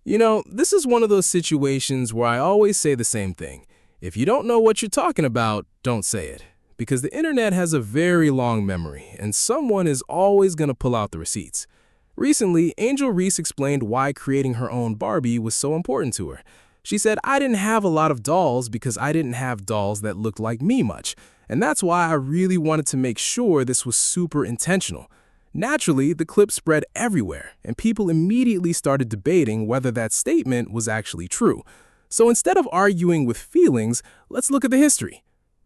This is one of those situations where I always say the same thing. If you don't know what you're talking about, don't say it. Because the internet has a very long memory, and someone is always going to pull out the receipts. Recently, Angel Reese explained why creating her own Barbie was so important to her. She said, "I didn't have a lot of dolls because I didn't have dolls that looked like me much. And that's why I really wanted to make sure this was super intentional." Naturally, the clip spread everywhere, and people immediately started debating whether that statement was actually true. So instead of arguing with feelings, let's look at the history.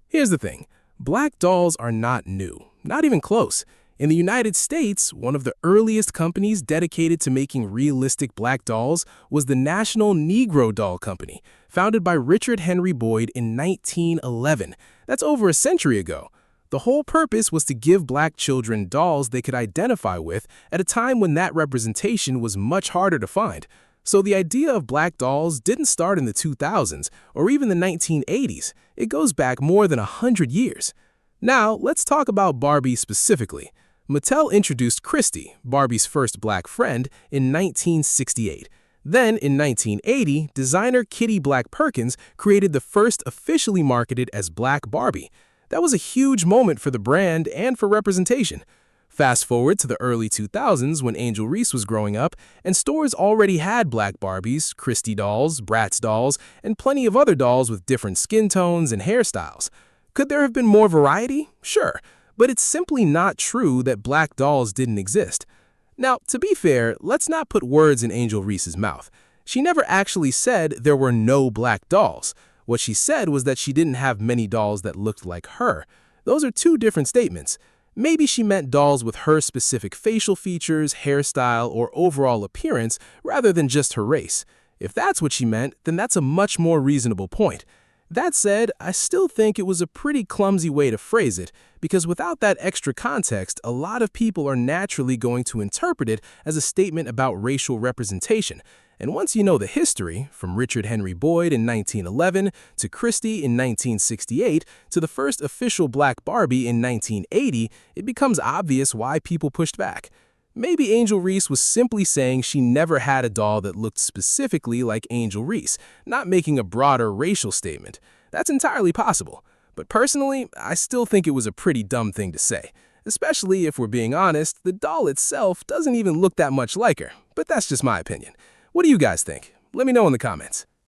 Here's the thing. Black dolls are not new, not even close. In the United States, one of the earliest companies dedicated to making realistic black dolls was the National Negro Doll Company, founded by Richard Henry Boyd in 1911. That's over a century ago. The whole purpose was to give black children dolls they could identify with at a time when that representation was much harder to find. So the idea of black dolls didn't start in the 2000s or even the 1980s. It goes back more than 100 years. Now, let's talk about Barbie specifically. Mattel introduced Christy, Barbie's first black friend, in 1968. Then, in 1980, designer Kitty Black Perkins created the first officially marketed as Black Barbie. That was a huge moment for the brand and for representation. Fast forward to the early 2000s when Angel Reese was growing up, and stores already had Black Barbies, Christy dolls, Bratz dolls, and plenty of other dolls with different skin tones and hairstyles. Could there have been more variety? Sure, but it's simply not true that black dolls didn't exist. Now, to be fair, let's not put words in Angel Reese's mouth. She never actually said there were no black dolls. What she said was that she didn't have many dolls that looked like her. Those are two different statements. Maybe she meant dolls with her specific facial features, hairstyle, or overall appearance rather than just her race. If that's what she meant, then that's a much more reasonable point. That said, I still think it was a pretty clumsy way to phrase it, because without that extra context, a lot of people are naturally going to interpret it as a statement about racial representation. And once you know the history, from Richard Henry Boyd in 1911 to Christie in 1968 to the first official Black Barbie in 1980, it becomes obvious why people pushed back. Maybe Angel Reese was simply saying she never had a doll that looked specifically like Angel Reese, not making a broader racial statement. That's entirely possible. But personally, I still think it was a pretty dumb thing to say. Especially if we're being honest, the doll itself doesn't even look that much like her. But that's just my opinion. What do you guys think? Let me know in the comments.